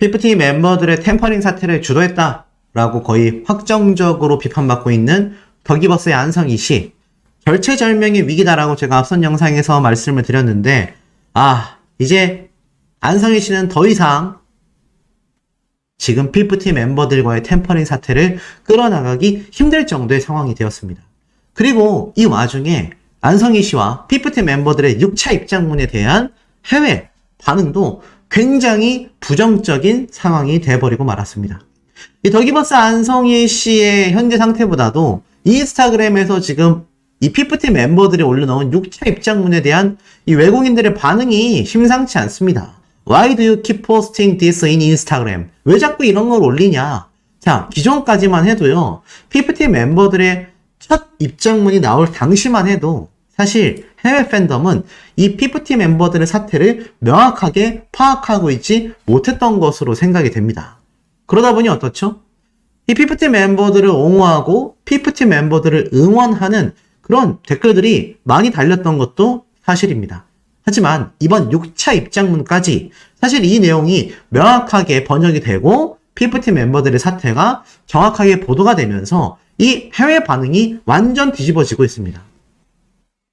피프티 멤버들의 템퍼링 사태를 주도했다라고 거의 확정적으로 비판받고 있는 더기버스의 안성희 씨. 절체절명의 위기다라고 제가 앞선 영상에서 말씀을 드렸는데, 이제 안성희 씨는 더 이상 지금 피프티 멤버들과의 템퍼링 사태를 끌어나가기 힘들 정도의 상황이 되었습니다. 그리고 이 와중에 안성희 씨와 피프티 멤버들의 6차 입장문에 대한 해외 반응도 굉장히 부정적인 상황이 돼버리고 말았습니다. 이 더기버스 안성희 씨의 현재 상태보다도 인스타그램에서 지금 이 피프티 멤버들이 올려놓은 6차 입장문에 대한 이 외국인들의 반응이 심상치 않습니다. Why do you keep posting this in Instagram? 왜 자꾸 이런 걸 올리냐? 자, 기존까지만 해도요, 피프티 멤버들의 첫 입장문이 나올 당시만 해도 사실 해외 팬덤은 이 피프티 멤버들의 사태를 명확하게 파악하고 있지 못했던 것으로 생각이 됩니다. 그러다 보니 어떻죠? 이 피프티 멤버들을 옹호하고 피프티 멤버들을 응원하는 그런 댓글들이 많이 달렸던 것도 사실입니다. 하지만 이번 6차 입장문까지 사실 이 내용이 명확하게 번역이 되고 피프티 멤버들의 사태가 정확하게 보도가 되면서 이 해외 반응이 완전 뒤집어지고 있습니다.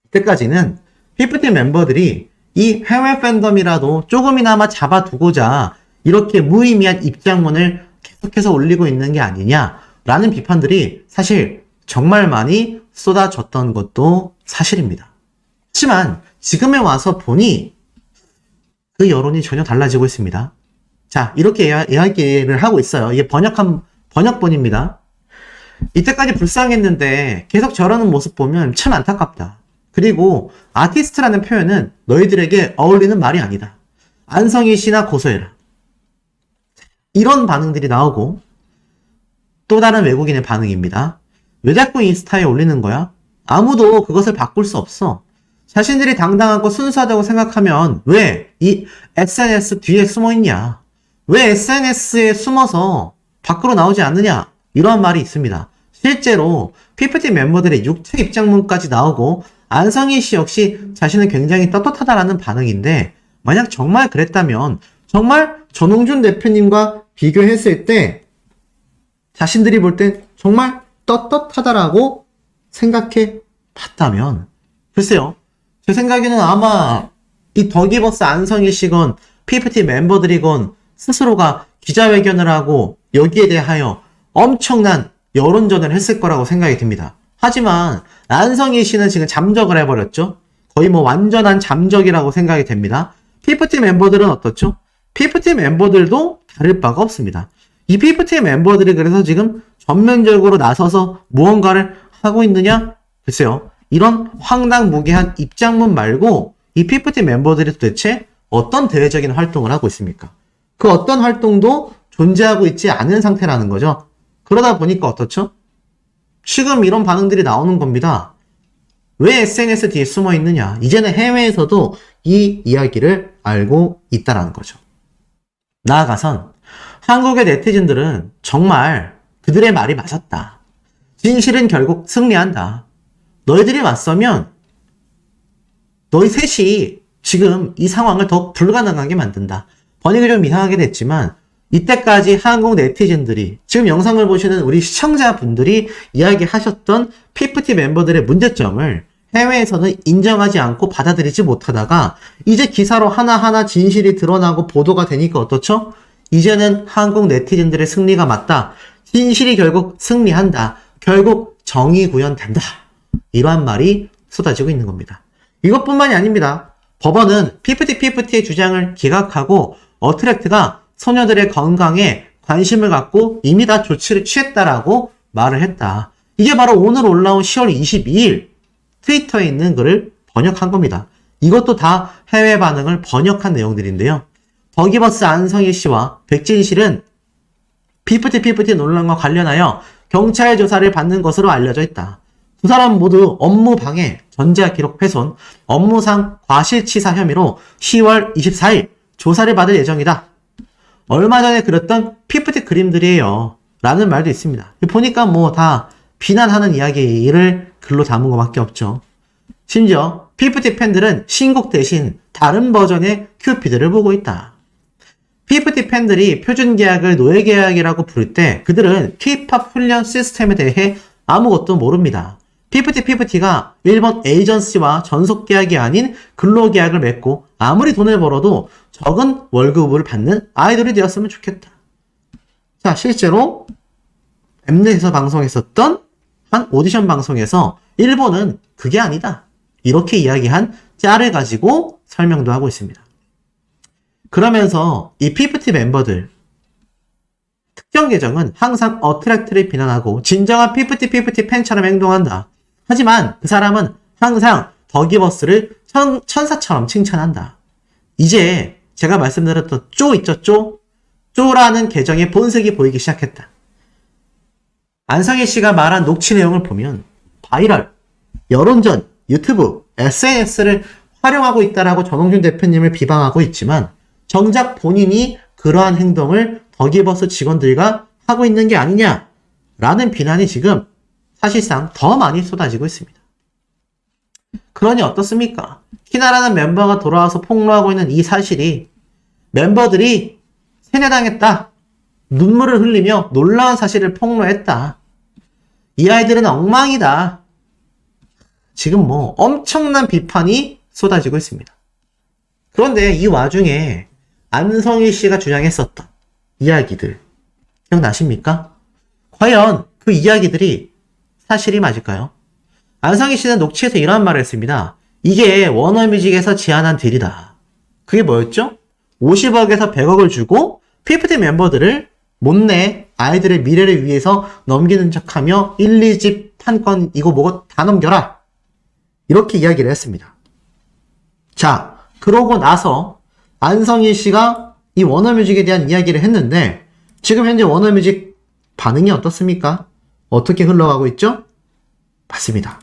이때까지는 피프티 멤버들이 이 해외 팬덤이라도 조금이나마 잡아두고자 이렇게 무의미한 입장문을 계속해서 올리고 있는 게 아니냐라는 비판들이 사실 정말 많이 쏟아졌던 것도 사실입니다. 하지만 지금에 와서 보니 그 여론이 전혀 달라지고 있습니다. 자, 이렇게 이야기를 하고 있어요. 이게 번역본입니다. 이때까지 불쌍했는데 계속 저러는 모습 보면 참 안타깝다. 그리고 아티스트라는 표현은 너희들에게 어울리는 말이 아니다. 안성희 씨나 고소해라. 이런 반응들이 나오고 또 다른 외국인의 반응입니다. 왜 자꾸 인스타에 올리는 거야? 아무도 그것을 바꿀 수 없어. 자신들이 당당하고 순수하다고 생각하면 왜 이 SNS 뒤에 숨어 있냐? 왜 SNS에 숨어서 밖으로 나오지 않느냐? 이러한 말이 있습니다. 실제로 PPT 멤버들의 6차 입장문까지 나오고 안성희 씨 역시 자신은 굉장히 떳떳하다라는 반응인데, 만약 정말 그랬다면 정말 전홍준 대표님과 비교했을 때 자신들이 볼 땐 정말 떳떳하다라고 생각해 봤다면, 글쎄요, 제 생각에는 아마 이 더기버스 안성희 씨건 PPT 멤버들이건 스스로가 기자회견을 하고 여기에 대하여 엄청난 여론전을 했을 거라고 생각이 듭니다. 하지만 안성희 씨는 지금 잠적을 해버렸죠. 거의 뭐 완전한 잠적이라고 생각이 됩니다. PPT 멤버들은 어떻죠? PPT 멤버들도 다를 바가 없습니다. 이 PPT 멤버들이 그래서 지금 전면적으로 나서서 무언가를 하고 있느냐? 글쎄요. 이런 황당무계한 입장문 말고 이 PPT 멤버들이 도대체 어떤 대외적인 활동을 하고 있습니까? 그 어떤 활동도 존재하고 있지 않은 상태라는 거죠. 그러다 보니까 어떻죠? 지금 이런 반응들이 나오는 겁니다. 왜 SNS 뒤에 숨어 있느냐? 이제는 해외에서도 이 이야기를 알고 있다는 거죠. 나아가선 한국의 네티즌들은 정말 그들의 말이 맞았다. 진실은 결국 승리한다. 너희들이 맞서면 너희 셋이 지금 이 상황을 더 불가능하게 만든다. 번역이 좀 이상하게 됐지만 이때까지 한국 네티즌들이, 지금 영상을 보시는 우리 시청자분들이 이야기하셨던 PPT 멤버들의 문제점을 해외에서는 인정하지 않고 받아들이지 못하다가 이제 기사로 하나하나 진실이 드러나고 보도가 되니까 어떻죠? 이제는 한국 네티즌들의 승리가 맞다. 진실이 결국 승리한다. 결국 정의 구현된다. 이러한 말이 쏟아지고 있는 겁니다. 이것뿐만이 아닙니다. 법원은 PPT의 주장을 기각하고 어트랙트가 소녀들의 건강에 관심을 갖고 이미 다 조치를 취했다라고 말을 했다. 이게 바로 오늘 올라온 10월 22일 트위터에 있는 글을 번역한 겁니다. 이것도 다 해외 반응을 번역한 내용들인데요. 더기버스 안성희 씨와 백진실은 PPT 논란과 관련하여 경찰 조사를 받는 것으로 알려져 있다. 두 사람 모두 업무 방해, 전자 기록 훼손, 업무상 과실치사 혐의로 10월 24일 조사를 받을 예정이다. 얼마 전에 그렸던 PPT 그림들이에요. 라는 말도 있습니다. 보니까 뭐 다 비난하는 이야기를 글로 담은 것밖에 없죠. 심지어 PPT 팬들은 신곡 대신 다른 버전의 큐피드를 보고 있다. PFT 팬들이 표준 계약을 노예 계약이라고 부를 때 그들은 K-POP 훈련 시스템에 대해 아무것도 모릅니다. PFT가 일본 에이전시와 전속 계약이 아닌 근로 계약을 맺고 아무리 돈을 벌어도 적은 월급을 받는 아이돌이 되었으면 좋겠다. 자, 실제로 엠넷에서 방송했었던 한 오디션 방송에서 일본은 그게 아니다. 이렇게 이야기한 짤을 가지고 설명도 하고 있습니다. 그러면서 이 PFT 멤버들 특정 계정은 항상 어트랙트를 비난하고 진정한 PFT 팬처럼 행동한다. 하지만 그 사람은 항상 더기버스를 천사처럼 칭찬한다. 이제 제가 말씀드렸던 쪼 있죠, 쪼? 쪼라는 계정의 본색이 보이기 시작했다. 안성희 씨가 말한 녹취 내용을 보면 바이럴, 여론전, 유튜브, SNS를 활용하고 있다라고 전홍준 대표님을 비방하고 있지만 정작 본인이 그러한 행동을 더기버스 직원들과 하고 있는 게 아니냐라는 비난이 지금 사실상 더 많이 쏟아지고 있습니다. 그러니 어떻습니까? 키나라는 멤버가 돌아와서 폭로하고 있는 이 사실이 멤버들이 세뇌당했다, 눈물을 흘리며 놀라운 사실을 폭로했다, 이 아이들은 엉망이다, 지금 뭐 엄청난 비판이 쏟아지고 있습니다. 그런데 이 와중에 안성희 씨가 주장했었던 이야기들 기억나십니까? 과연 그 이야기들이 사실이 맞을까요? 안성희 씨는 녹취에서 이런 말을 했습니다. 이게 워너뮤직에서 제안한 딜이다. 그게 뭐였죠? 50억에서 100억을 주고 PFT 멤버들을 못내 아이들의 미래를 위해서 넘기는 척하며 1, 2집 판권 이거 뭐고 다 넘겨라. 이렇게 이야기를 했습니다. 자, 그러고 나서 안성희 씨가 이 워너뮤직에 대한 이야기를 했는데 지금 현재 워너뮤직 반응이 어떻습니까? 어떻게 흘러가고 있죠? 맞습니다.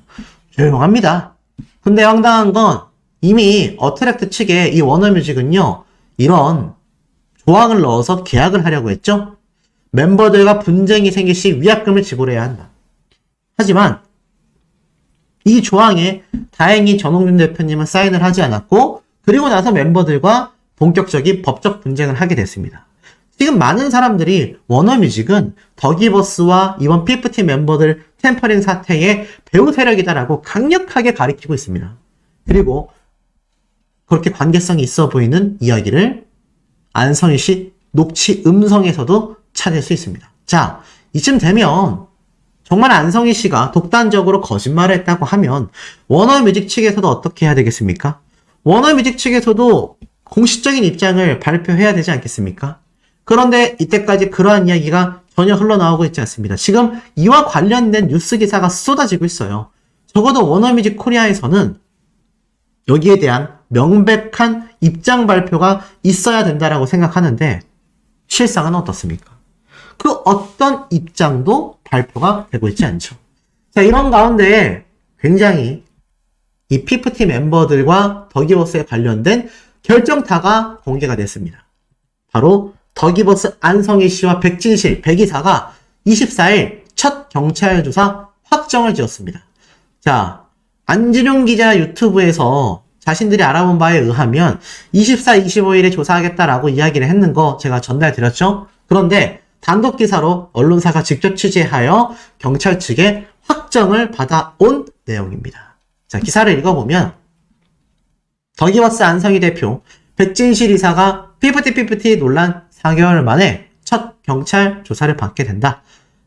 조용합니다. 근데 황당한 건 이미 어트랙트 측의 이 워너뮤직은요, 이런 조항을 넣어서 계약을 하려고 했죠? 멤버들과 분쟁이 생길 시 위약금을 지불해야 한다. 하지만 이 조항에 다행히 전홍준 대표님은 사인을 하지 않았고 그리고 나서 멤버들과 본격적인 법적 분쟁을 하게 됐습니다. 지금 많은 사람들이 워너뮤직은 더기버스와 이번 PFT 멤버들 템퍼링 사태의 배후 세력이다라고 강력하게 가리키고 있습니다. 그리고 그렇게 관계성이 있어 보이는 이야기를 안성희 씨 녹취 음성에서도 찾을 수 있습니다. 자, 이쯤 되면 정말 안성희 씨가 독단적으로 거짓말을 했다고 하면 워너뮤직 측에서도 어떻게 해야 되겠습니까? 워너뮤직 측에서도 공식적인 입장을 발표해야 되지 않겠습니까? 그런데 이때까지 그러한 이야기가 전혀 흘러나오고 있지 않습니다. 지금 이와 관련된 뉴스 기사가 쏟아지고 있어요. 적어도 워너뮤직 코리아에서는 여기에 대한 명백한 입장 발표가 있어야 된다라고 생각하는데 실상은 어떻습니까? 그 어떤 입장도 발표가 되고 있지 않죠. 자, 이런 가운데 굉장히 이 PFT 멤버들과 더기버스에 관련된 결정타가 공개가 됐습니다. 바로 더기버스 안성희 씨와 백진실, 백이사가 24일 첫 경찰 조사 확정을 지었습니다. 자, 안진용 기자 유튜브에서 자신들이 알아본 바에 의하면 24, 25일에 조사하겠다라고 이야기를 했는 거 제가 전달드렸죠? 그런데 단독 기사로 언론사가 직접 취재하여 경찰 측에 확정을 받아온 내용입니다. 자, 기사를 읽어보면 더기버스 안성희 대표, 백진실 이사가 PFT 논란 4개월 만에 첫 경찰 조사를 받게 된다.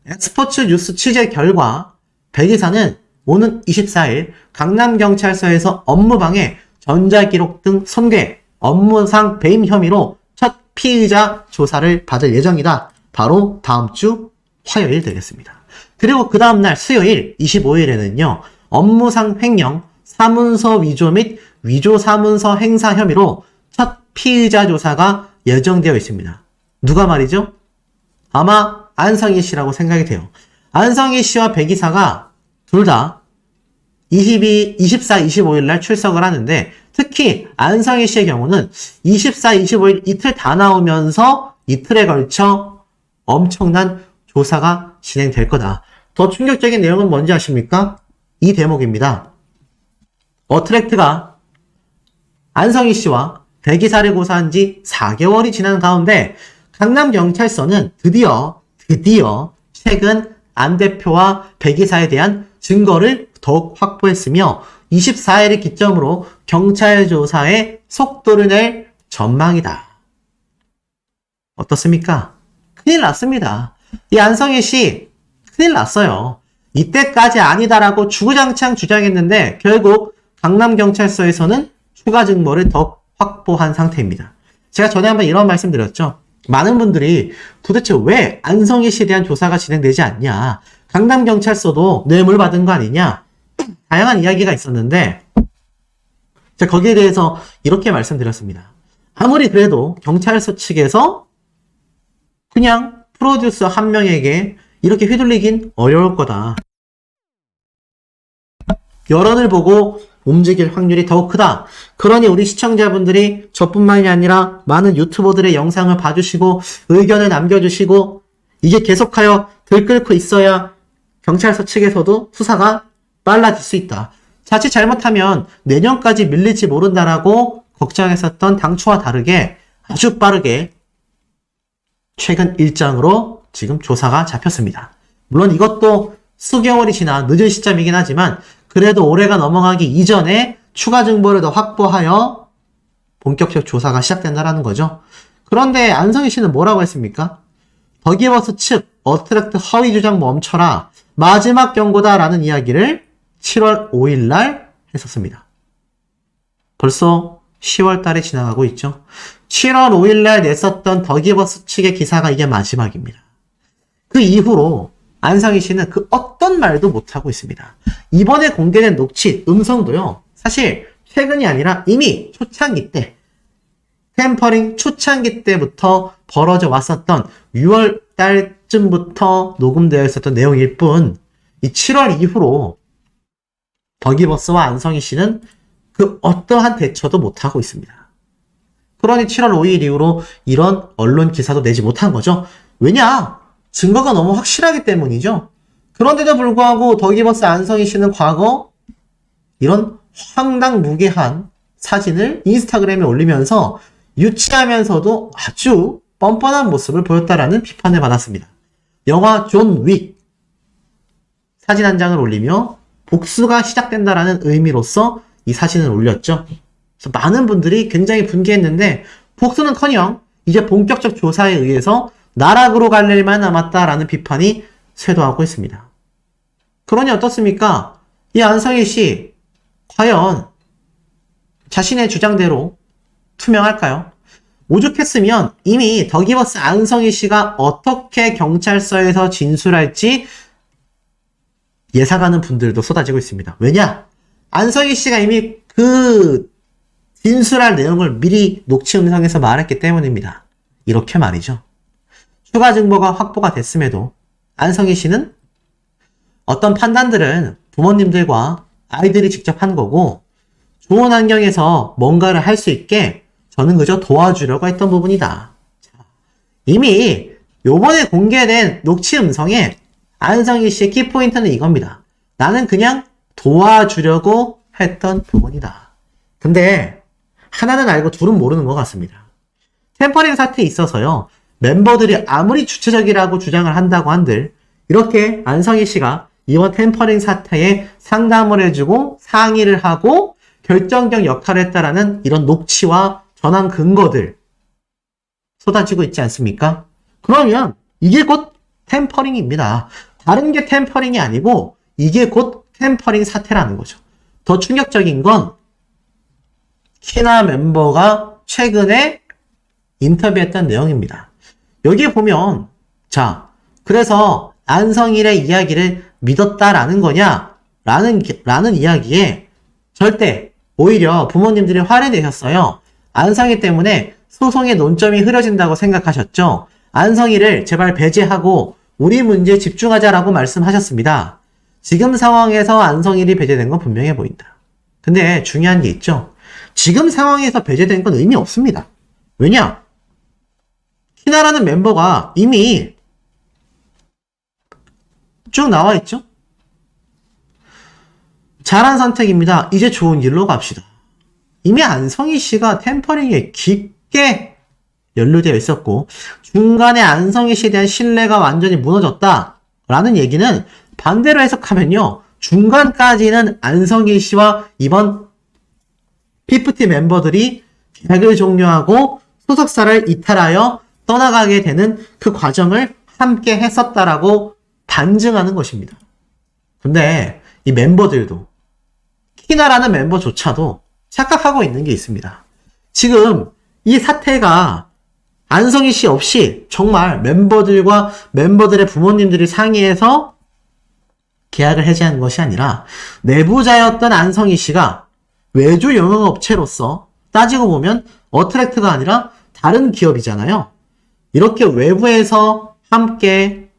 엑스포츠 뉴스 취재 결과 백 이사는 오는 24일 강남경찰서에서 업무방해, 전자기록 등 손괴, 업무상 배임 횡령으로 첫 피의자 조사를 받을 예정이다. 바로 다음 주 화요일 되겠습니다. 그리고 그 다음날 수요일 25일에는요. 업무상 횡령, 사문서 위조 및 위조 사문서 행사 혐의로 첫 피의자 조사가 예정되어 있습니다. 누가 말이죠? 아마 안성희 씨라고 생각이 돼요. 안성희 씨와 백 이사가 둘 다 24, 25일 날 출석을 하는데 특히 안성희 씨의 경우는 24, 25일 이틀 다 나오면서 이틀에 걸쳐 엄청난 조사가 진행될 거다. 더 충격적인 내용은 뭔지 아십니까? 이 대목입니다. 어트랙트가 안성희 씨와 배기사를 고소한 지 4개월이 지난 가운데 강남경찰서는 드디어 최근 안 대표와 배기사에 대한 증거를 더욱 확보했으며 24일을 기점으로 경찰 조사에 속도를 낼 전망이다. 어떻습니까? 큰일 났습니다. 이 안성희 씨 큰일 났어요. 이때까지 아니다라고 주구장창 주장했는데 결국 강남경찰서에서는 추가 증거를 더 확보한 상태입니다. 제가 전에 한번 이런 말씀 드렸죠. 많은 분들이 도대체 왜 안성희 씨에 대한 조사가 진행되지 않냐, 강남경찰서도 뇌물 받은 거 아니냐, 다양한 이야기가 있었는데 제가 거기에 대해서 이렇게 말씀드렸습니다. 아무리 그래도 경찰서 측에서 그냥 프로듀서 한 명에게 이렇게 휘둘리긴 어려울 거다. 여론을 보고 움직일 확률이 더욱 크다. 그러니 우리 시청자분들이 저뿐만이 아니라 많은 유튜버들의 영상을 봐주시고 의견을 남겨주시고 이게 계속하여 들끓고 있어야 경찰서 측에서도 수사가 빨라질 수 있다. 자칫 잘못하면 내년까지 밀릴지 모른다라고 걱정했었던 당초와 다르게 아주 빠르게 최근 일정으로 지금 조사가 잡혔습니다. 물론 이것도 수개월이 지나 늦은 시점이긴 하지만 그래도 올해가 넘어가기 이전에 추가 정보를 더 확보하여 본격적 조사가 시작된다라는 거죠. 그런데 안성희 씨는 뭐라고 했습니까? 더기버스 측 어트랙트 허위 주장 멈춰라, 마지막 경고다라는 이야기를 7월 5일 날 했었습니다. 벌써 10월 달이 지나가고 있죠. 7월 5일 날 냈었던 더기버스 측의 기사가 이게 마지막입니다. 그 이후로 안성희 씨는 그 어떤 말도 못하고 있습니다. 이번에 공개된 녹취, 음성도요, 사실 최근이 아니라 이미 초창기 때, 템퍼링 초창기 때부터 벌어져 왔었던 6월 달쯤부터 녹음되어 있었던 내용일 뿐, 이 7월 이후로 더기버스와 안성희 씨는 그 어떠한 대처도 못하고 있습니다. 그러니 7월 5일 이후로 이런 언론 기사도 내지 못한 거죠. 왜냐? 증거가 너무 확실하기 때문이죠. 그런데도 불구하고 더기버스 안성희 씨는 과거 이런 황당무계한 사진을 인스타그램에 올리면서 유치하면서도 아주 뻔뻔한 모습을 보였다라는 비판을 받았습니다. 영화 존 윅 사진 한 장을 올리며 복수가 시작된다라는 의미로서 이 사진을 올렸죠. 그래서 많은 분들이 굉장히 분개했는데 복수는커녕 이제 본격적 조사에 의해서 나락으로 갈 일만 남았다라는 비판이 쇄도하고 있습니다. 그러니 어떻습니까? 이 안성희 씨 과연 자신의 주장대로 투명할까요? 오죽했으면 이미 더기버스 안성희 씨가 어떻게 경찰서에서 진술할지 예상하는 분들도 쏟아지고 있습니다. 왜냐? 안성희 씨가 이미 그 진술할 내용을 미리 녹취 음성에서 말했기 때문입니다. 이렇게 말이죠. 추가 증거가 확보가 됐음에도 안성희 씨는 어떤 판단들은 부모님들과 아이들이 직접 한 거고 좋은 환경에서 뭔가를 할 수 있게 저는 그저 도와주려고 했던 부분이다. 이미 요번에 공개된 녹취 음성에 안성희 씨의 키포인트는 이겁니다. 나는 그냥 도와주려고 했던 부분이다. 근데 하나는 알고 둘은 모르는 것 같습니다. 템퍼링 사태에 있어서요, 멤버들이 아무리 주체적이라고 주장을 한다고 한들 이렇게 안성희 씨가 이번 템퍼링 사태에 상담을 해주고 상의를 하고 결정적 역할을 했다라는 이런 녹취와 전환 근거들 쏟아지고 있지 않습니까? 그러면 이게 곧 템퍼링입니다. 다른 게 템퍼링이 아니고 이게 곧 템퍼링 사태라는 거죠. 더 충격적인 건 키나 멤버가 최근에 인터뷰했던 내용입니다. 여기에 보면 자, 그래서 안성일의 이야기를 믿었다라는 거냐? 라는 이야기에 절대 오히려 부모님들이 화를 내셨어요. 안성희 때문에 소송의 논점이 흐려진다고 생각하셨죠? 안성희를 제발 배제하고 우리 문제에 집중하자라고 말씀하셨습니다. 지금 상황에서 안성일이 배제된 건 분명해 보인다. 근데 중요한 게 있죠. 지금 상황에서 배제된 건 의미 없습니다. 왜냐? 키나라는 멤버가 이미 쭉 나와 있죠? 잘한 선택입니다. 이제 좋은 길로 갑시다. 이미 안성희 씨가 템퍼링에 깊게 연루되어 있었고 중간에 안성희 씨에 대한 신뢰가 완전히 무너졌다라는 얘기는 반대로 해석하면요. 중간까지는 안성희 씨와 이번 피프티 멤버들이 계약을 종료하고 소속사를 이탈하여 떠나가게 되는 그 과정을 함께 했었다라고 반증하는 것입니다. 근데 이 멤버들도 키나라는 멤버조차도 착각하고 있는 게 있습니다. 지금 이 사태가 안성희 씨 없이 정말 멤버들과 멤버들의 부모님들이 상의해서 계약을 해지한 것이 아니라 내부자였던 안성희 씨가 외주 영업업체로서 따지고 보면 어트랙트가 아니라 다른 기업이잖아요. 이렇게 외부에서 함께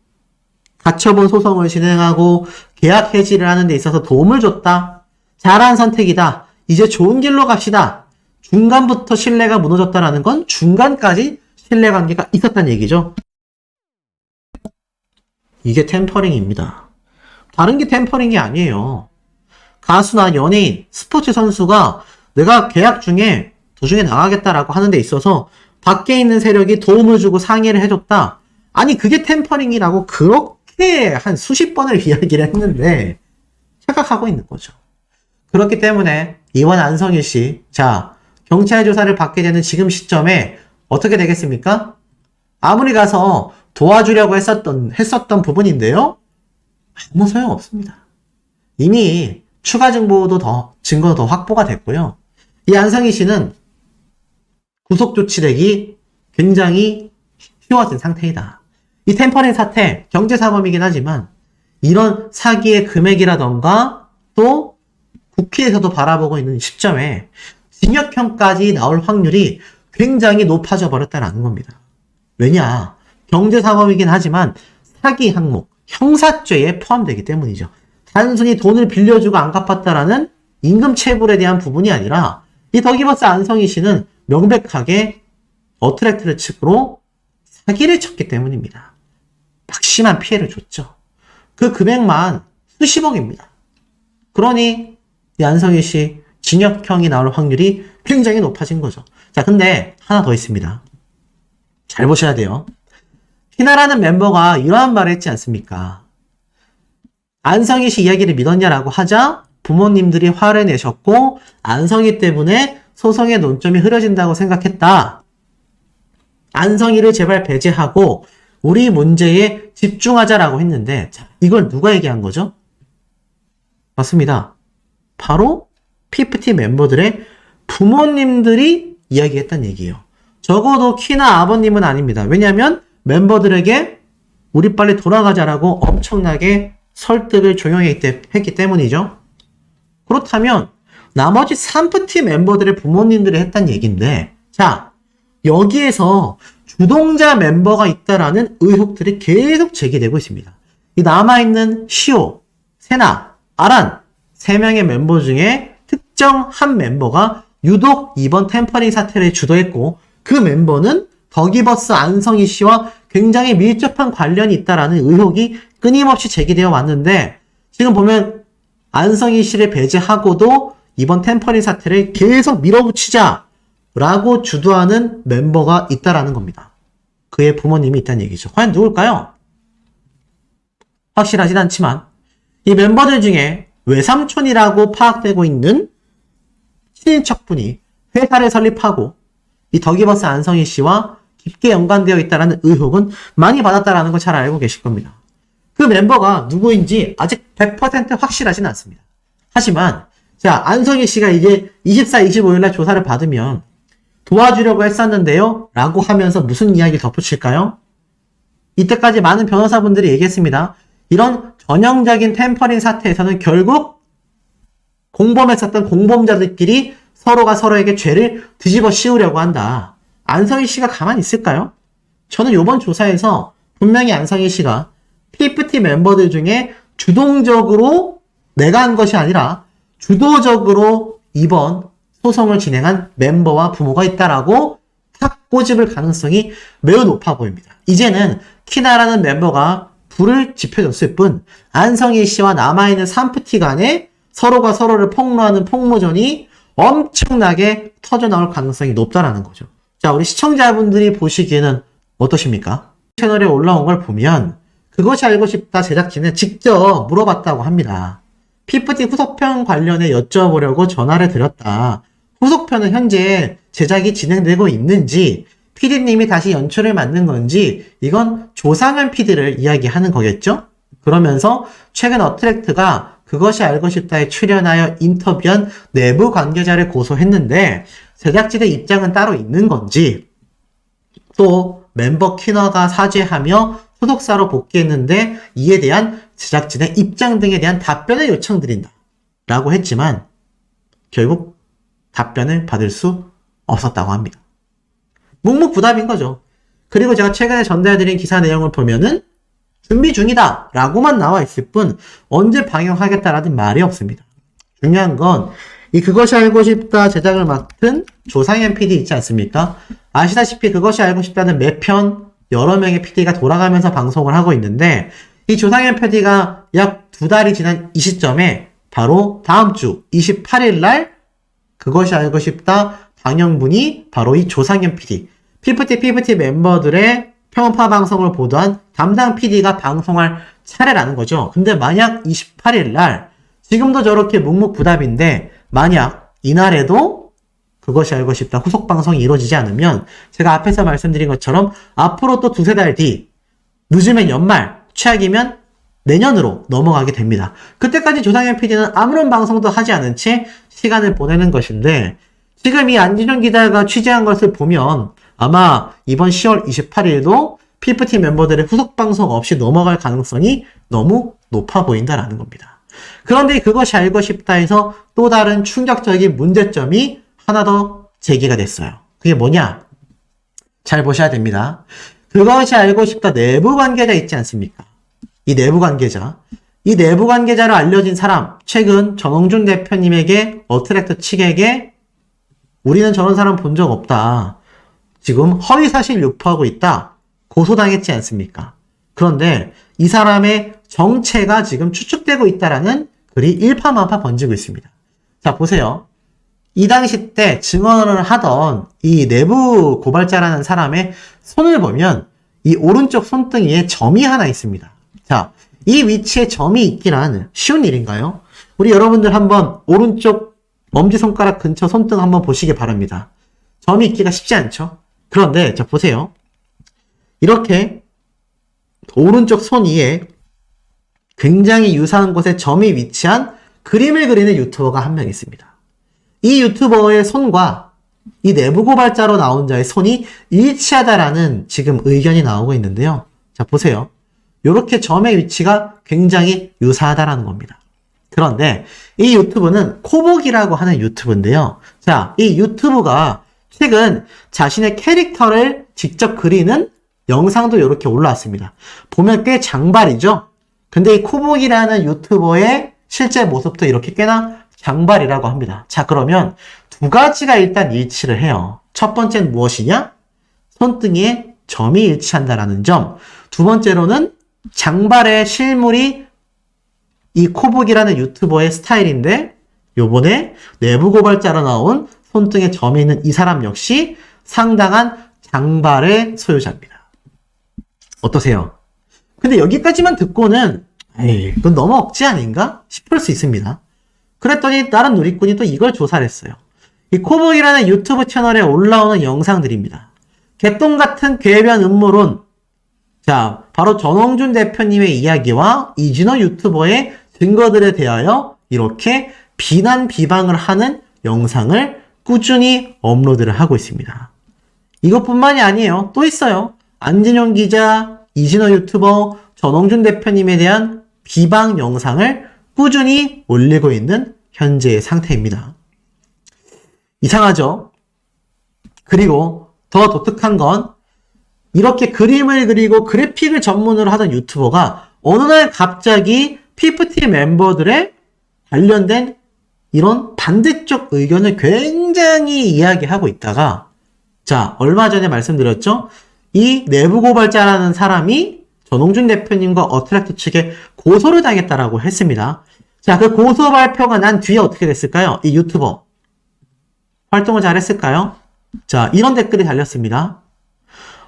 가처분 소송을 진행하고 계약 해지를 하는 데 있어서 도움을 줬다. 잘한 선택이다. 이제 좋은 길로 갑시다. 중간부터 신뢰가 무너졌다라는 건 중간까지 신뢰관계가 있었다는 얘기죠. 이게 템퍼링입니다. 다른 게 템퍼링이 아니에요. 가수나 연예인, 스포츠 선수가 내가 계약 중에 도중에 나가겠다라고 하는 데 있어서 밖에 있는 세력이 도움을 주고 상의를 해줬다. 아니 그게 템퍼링이라고 그렇게 한 수십 번을 이야기를 했는데 착각하고 있는 거죠. 그렇기 때문에 이번 안성희 씨, 자 경찰 조사를 받게 되는 지금 시점에 어떻게 되겠습니까? 아무리 가서 도와주려고 했었던 부분인데요. 아무 소용 없습니다. 이미 추가 증거도 더 확보가 됐고요. 이 안성희 씨는 구속 조치되기 굉장히 쉬워진 상태이다. 이 템퍼링 사태, 경제사범이긴 하지만 이런 사기의 금액이라던가 또 국회에서도 바라보고 있는 시점에 징역형까지 나올 확률이 굉장히 높아져 버렸다는 겁니다. 왜냐? 경제사범이긴 하지만 사기 항목, 형사죄에 포함되기 때문이죠. 단순히 돈을 빌려주고 안 갚았다라는 임금체불에 대한 부분이 아니라 이 더기버스 안성희 씨는 명백하게 어트랙트를 측으로 사기를 쳤기 때문입니다. 막심한 피해를 줬죠. 그 금액만 수십억입니다. 그러니 이 안성희 씨 징역형이 나올 확률이 굉장히 높아진 거죠. 자, 근데 하나 더 있습니다. 잘 보셔야 돼요. 키나라는 멤버가 이러한 말을 했지 않습니까? 안성희 씨 이야기를 믿었냐라고 하자 부모님들이 화를 내셨고 안성희 때문에 소송의 논점이 흐려진다고 생각했다. 안성희를 제발 배제하고 우리 문제에 집중하자라고 했는데 자, 이걸 누가 얘기한 거죠? 맞습니다. 바로 피프티 멤버들의 부모님들이 이야기했단 얘기예요. 적어도 키나 아버님은 아닙니다. 왜냐하면 멤버들에게 우리 빨리 돌아가자라고 엄청나게 설득을 종용했기 때문이죠. 그렇다면 나머지 3프티 멤버들의 부모님들이 했단 얘기인데 자, 여기에서 주동자 멤버가 있다라는 의혹들이 계속 제기되고 있습니다. 이 남아있는 시오, 세나, 아란 3명의 멤버 중에 특정 한 멤버가 유독 이번 템퍼링 사태를 주도했고 그 멤버는 더기버스 안성희 씨와 굉장히 밀접한 관련이 있다라는 의혹이 끊임없이 제기되어 왔는데 지금 보면 안성희 씨를 배제하고도 이번 템퍼링 사태를 계속 밀어붙이자라고 주도하는 멤버가 있다라는 겁니다. 그의 부모님이 있다는 얘기죠. 과연 누굴까요? 확실하진 않지만 이 멤버들 중에 외삼촌이라고 파악되고 있는 친인척분이 회사를 설립하고 이 더기버스 안성희 씨와 깊게 연관되어 있다는 의혹은 많이 받았다는 걸 잘 알고 계실 겁니다. 그 멤버가 누구인지 아직 100% 확실하진 않습니다. 하지만 자 안성희 씨가 이제 24, 25일날 조사를 받으면 도와주려고 했었는데요 라고 하면서 무슨 이야기를 덧붙일까요? 이때까지 많은 변호사분들이 얘기했습니다. 이런 전형적인 템퍼링 사태에서는 결국 공범했었던 공범자들끼리 서로가 서로에게 죄를 뒤집어 씌우려고 한다. 안성희 씨가 가만히 있을까요? 저는 이번 조사에서 분명히 안성희 씨가 PFT 멤버들 중에 주동적으로 내가 한 것이 아니라 주도적으로 이번 소송을 진행한 멤버와 부모가 있다라고 탁 꼬집을 가능성이 매우 높아 보입니다. 이제는 키나라는 멤버가 불을 지펴줬을 뿐 안성희 씨와 남아있는 3프티 간에 서로가 서로를 폭로하는 폭로전이 엄청나게 터져나올 가능성이 높다라는 거죠. 자, 우리 시청자분들이 보시기에는 어떠십니까? 채널에 올라온 걸 보면 그것이 알고 싶다 제작진은 직접 물어봤다고 합니다. PPT 후속편 관련해 여쭤보려고 전화를 드렸다. 후속편은 현재 제작이 진행되고 있는지, PD님이 다시 연출을 맡는 건지, 이건 조상현 PD를 이야기하는 거겠죠? 그러면서 최근 어트랙트가 그것이 알고 싶다에 출연하여 인터뷰한 내부 관계자를 고소했는데 제작진의 입장은 따로 있는 건지, 또 멤버 키너가 사죄하며 소속사로 복귀했는데 이에 대한 제작진의 입장 등에 대한 답변을 요청드린다 라고 했지만 결국 답변을 받을 수 없었다고 합니다. 묵묵부답인 거죠. 그리고 제가 최근에 전달해드린 기사 내용을 보면은 준비 중이다 라고만 나와 있을 뿐 언제 방영하겠다라는 말이 없습니다. 중요한 건 이 그것이 알고 싶다 제작을 맡은 조상현 PD 있지 않습니까? 아시다시피 그것이 알고 싶다는 매편 여러 명의 PD가 돌아가면서 방송을 하고 있는데 이 조상현 PD가 약 2달이 지난 이 시점에 바로 다음 주 28일 날 그것이 알고 싶다 방영분이 바로 이 조상현 PD, PPT 멤버들의 평파 방송을 보도한 담당 PD가 방송할 차례라는 거죠. 근데 만약 28일 날 지금도 저렇게 묵묵부답인데 만약 이날에도 그것이 알고 싶다 후속 방송이 이루어지지 않으면 제가 앞에서 말씀드린 것처럼 앞으로 또 2-3달 뒤 늦으면 연말, 최악이면 내년으로 넘어가게 됩니다. 그때까지 조상현 PD는 아무런 방송도 하지 않은 채 시간을 보내는 것인데 지금 이 안진용 기자가 취재한 것을 보면 아마 이번 10월 28일도 PPT 멤버들의 후속 방송 없이 넘어갈 가능성이 너무 높아 보인다라는 겁니다. 그런데 그것이 알고 싶다 해서 또 다른 충격적인 문제점이 하나 더 제기가 됐어요. 그게 뭐냐? 잘 보셔야 됩니다. 그것이 알고 싶다 내부 관계자 있지 않습니까? 이 내부 관계자로 알려진 사람, 최근 전홍준 대표님에게 어트랙트 측에게 우리는 저런 사람 본 적 없다. 지금 허위사실 유포하고 있다. 고소당했지 않습니까? 그런데 이 사람의 정체가 지금 추측되고 있다라는 글이 일파만파 번지고 있습니다. 자, 보세요. 이 당시 때 증언을 하던 이 내부 고발자라는 사람의 손을 보면 이 오른쪽 손등위에 점이 하나 있습니다. 자, 이 위치에 점이 있기란 쉬운 일인가요? 우리 여러분들 한번 오른쪽 엄지손가락 근처 손등 한번 보시기 바랍니다. 점이 있기가 쉽지 않죠? 그런데 자 보세요. 이렇게 오른쪽 손 위에 굉장히 유사한 곳에 점이 위치한 그림을 그리는 유튜버가 한 명 있습니다. 이 유튜버의 손과 이 내부 고발자로 나온 자의 손이 일치하다라는 지금 의견이 나오고 있는데요. 자 보세요. 이렇게 점의 위치가 굉장히 유사하다라는 겁니다. 그런데 이 유튜브는 코복이라고 하는 유튜브인데요. 자, 이 유튜브가 최근 자신의 캐릭터를 직접 그리는 영상도 이렇게 올라왔습니다. 보면 꽤 장발이죠? 근데 이 코복이라는 유튜버의 실제 모습도 이렇게 꽤나 장발이라고 합니다. 자, 그러면 두 가지가 일단 일치를 해요. 첫 번째는 무엇이냐? 손등에 점이 일치한다라는 점. 두 번째로는 장발의 실물이 이 코복이라는 유튜버의 스타일인데 요번에 내부 고발자로 나온 손등에 점이 있는 이 사람 역시 상당한 장발의 소유자입니다. 어떠세요? 근데 여기까지만 듣고는 에이, 그건 너무 억지 아닌가? 싶을 수 있습니다. 그랬더니 다른 누리꾼이 또 이걸 조사를 했어요. 이 코복이라는 유튜브 채널에 올라오는 영상들입니다. 개똥같은 궤변 음모론. 자, 바로 전홍준 대표님의 이야기와 이진호 유튜버의 증거들에 대하여 이렇게 비난 비방을 하는 영상을 꾸준히 업로드를 하고 있습니다. 이것뿐만이 아니에요. 또 있어요. 안진용 기자, 이진호 유튜버, 전홍준 대표님에 대한 비방 영상을 꾸준히 올리고 있는 현재의 상태입니다. 이상하죠? 그리고 더 독특한 건 이렇게 그림을 그리고 그래픽을 전문으로 하던 유튜버가 어느 날 갑자기 PPT 멤버들의 관련된 이런 반대쪽 의견을 굉장히 이야기하고 있다가 자, 얼마 전에 말씀드렸죠? 이 내부 고발자라는 사람이 전홍준 대표님과 어트랙트 측에 고소를 당했다라고 했습니다. 자, 그 고소 발표가 난 뒤에 어떻게 됐을까요? 이 유튜버 활동을 잘했을까요? 자, 이런 댓글이 달렸습니다.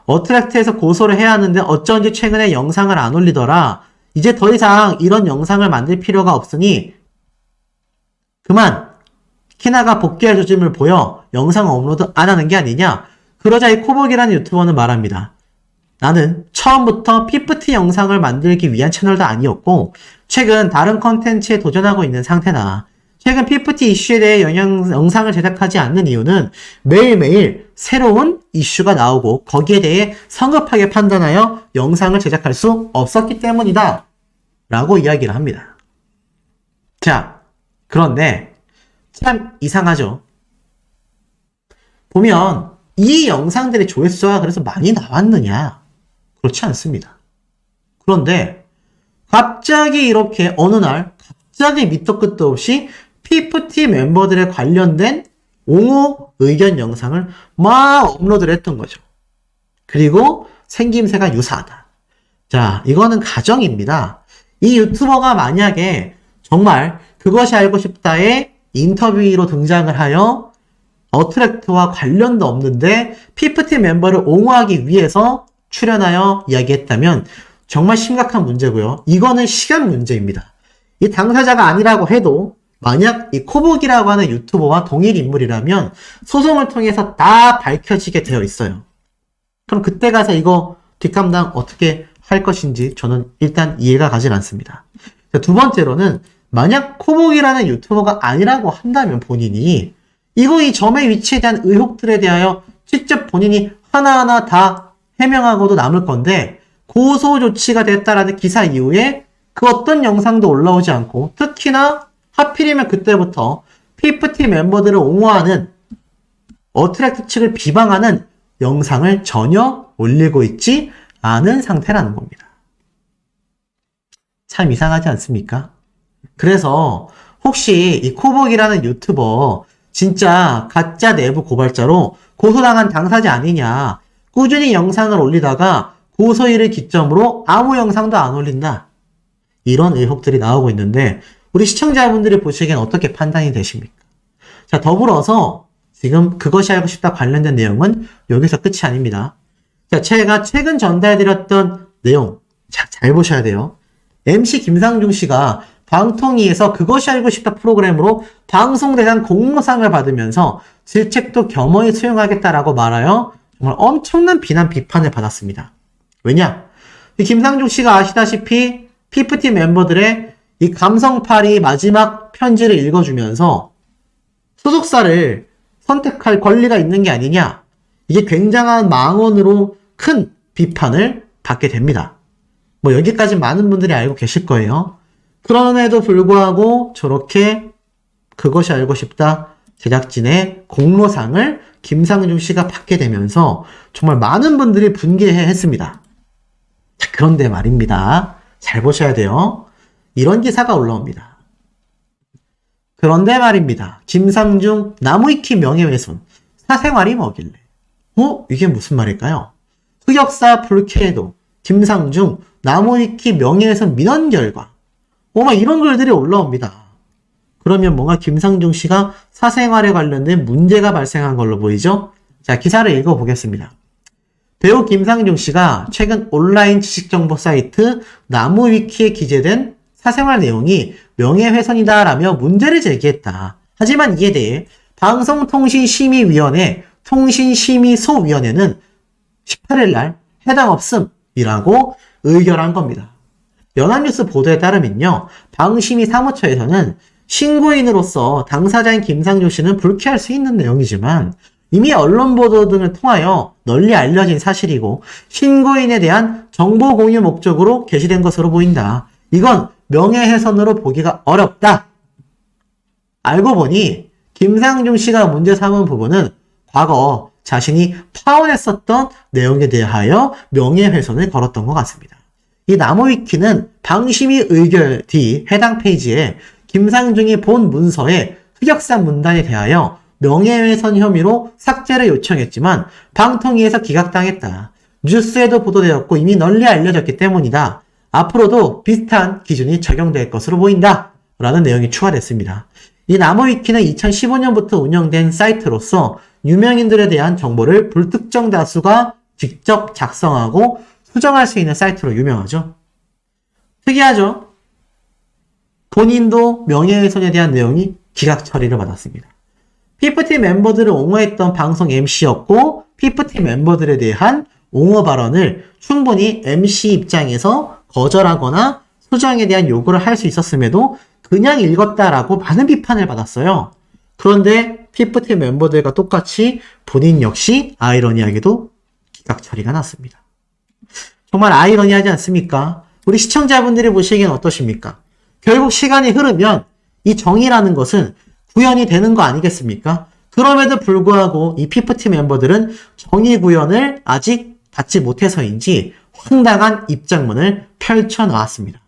어트랙트에서 고소를 해야 하는데 어쩐지 최근에 영상을 안 올리더라. 이제 더 이상 이런 영상을 만들 필요가 없으니 그만 키나가 복귀할 조짐을 보여 영상 업로드 안 하는 게 아니냐. 그러자 이 코복이라는 유튜버는 말합니다. 나는 처음부터 피프티 영상을 만들기 위한 채널도 아니었고 최근 다른 컨텐츠에 도전하고 있는 상태다. 최근 피프티 이슈에 대해 영상을 제작하지 않는 이유는 매일매일 새로운 이슈가 나오고 거기에 대해 성급하게 판단하여 영상을 제작할 수 없었기 때문이다. 라고 이야기를 합니다. 자, 그런데 참 이상하죠. 보면 이 영상들의 조회수가 그래서 많이 나왔느냐? 그렇지 않습니다. 그런데 갑자기 이렇게 어느 날 갑자기 밑도 끝도 없이 피프티 멤버들에 관련된 옹호 의견 영상을 막 업로드를 했던 거죠. 그리고 생김새가 유사하다. 자, 이거는 가정입니다. 이 유튜버가 만약에 정말 그것이 알고 싶다에 인터뷰로 등장을 하여 어트랙트와 관련도 없는데 피프티 멤버를 옹호하기 위해서 출연하여 이야기했다면 정말 심각한 문제고요. 이거는 시간 문제입니다. 이 당사자가 아니라고 해도 만약 이 코복이라고 하는 유튜버와 동일 인물이라면 소송을 통해서 다 밝혀지게 되어 있어요. 그럼 그때 가서 이거 뒷감당 어떻게 할 것인지 저는 일단 이해가 가진 않습니다. 두 번째로는 만약 코복이라는 유튜버가 아니라고 한다면 본인이 이 점의 위치에 대한 의혹들에 대하여 직접 본인이 하나하나 다 해명하고도 남을 건데 고소 조치가 됐다라는 기사 이후에 그 어떤 영상도 올라오지 않고 특히나 하필이면 그때부터 피프티 멤버들을 옹호하는 어트랙트 측을 비방하는 영상을 전혀 올리고 있지 않은 상태라는 겁니다. 참 이상하지 않습니까? 그래서 혹시 이 코복이라는 유튜버 진짜 가짜 내부 고발자로 고소당한 당사자 아니냐, 꾸준히 영상을 올리다가 고소일을 기점으로 아무 영상도 안 올린다, 이런 의혹들이 나오고 있는데 우리 시청자분들이 보시기엔 어떻게 판단이 되십니까? 자, 더불어서 지금 그것이 알고 싶다 관련된 내용은 여기서 끝이 아닙니다. 자, 제가 최근 전달드렸던 내용, 자, 잘 보셔야 돼요. MC 김상중 씨가 방통위에서 그것이 알고 싶다 프로그램으로 방송대상 공로상을 받으면서 질책도 겸허히 수용하겠다라고 말하여 정말 엄청난 비난 비판을 받았습니다. 왜냐? 이 김상중 씨가 아시다시피 피프티 멤버들의 이 감성팔이 마지막 편지를 읽어주면서 소속사를 선택할 권리가 있는 게 아니냐, 이게 굉장한 망언으로 큰 비판을 받게 됩니다. 뭐 여기까지 많은 분들이 알고 계실 거예요. 그럼에도 불구하고 저렇게 그것이 알고 싶다 제작진의 공로상을 김상중 씨가 받게 되면서 정말 많은 분들이 분개했습니다. 자, 그런데 말입니다. 잘 보셔야 돼요. 이런 기사가 올라옵니다. 그런데 말입니다. 김상중 나무위키 명예훼손 사생활이 뭐길래? 이게 무슨 말일까요? 흑역사 불쾌해도 김상중 나무위키 명예훼손 민원 결과, 막 이런 글들이 올라옵니다. 그러면 뭔가 김상중 씨가 사생활에 관련된 문제가 발생한 걸로 보이죠? 자, 기사를 읽어보겠습니다. 배우 김상중 씨가 최근 온라인 지식정보 사이트 나무위키에 기재된 사생활 내용이 명예훼손이다라며 문제를 제기했다. 하지만 이에 대해 방송통신심의위원회 통신심의소위원회는 18일 날 해당 없음이라고 의결한 겁니다. 연합뉴스 보도에 따르면요, 방심위 사무처에서는 신고인으로서 당사자인 김상중 씨는 불쾌할 수 있는 내용이지만 이미 언론 보도 등을 통하여 널리 알려진 사실이고 신고인에 대한 정보 공유 목적으로 게시된 것으로 보인다. 이건 명예훼손으로 보기가 어렵다. 알고 보니 김상중 씨가 문제 삼은 부분은 과거 자신이 파원했었던 내용에 대하여 명예훼손을 걸었던 것 같습니다. 이 나무위키는 방심위 의결 뒤 해당 페이지에 김상중이 본 문서에 흑역사 문단에 대하여 명예훼손 혐의로 삭제를 요청했지만 방통위에서 기각당했다. 뉴스에도 보도되었고 이미 널리 알려졌기 때문이다. 앞으로도 비슷한 기준이 적용될 것으로 보인다. 라는 내용이 추가됐습니다. 이 나무위키는 2015년부터 운영된 사이트로서 유명인들에 대한 정보를 불특정 다수가 직접 작성하고 수정할 수 있는 사이트로 유명하죠. 특이하죠? 본인도 명예훼손에 대한 내용이 기각 처리를 받았습니다. 피프티 멤버들을 옹호했던 방송 MC였고 피프티 멤버들에 대한 옹호 발언을 충분히 MC 입장에서 거절하거나 수정에 대한 요구를 할 수 있었음에도 그냥 읽었다라고 많은 비판을 받았어요. 그런데 피프티 멤버들과 똑같이 본인 역시 아이러니하게도 기각 처리가 났습니다. 정말 아이러니하지 않습니까? 우리 시청자분들이 보시기엔 어떠십니까? 결국 시간이 흐르면 이 정의라는 것은 구현이 되는 거 아니겠습니까? 그럼에도 불구하고 이 피프티 멤버들은 정의 구현을 아직 받지 못해서인지 황당한 입장문을 펼쳐 놓았습니다.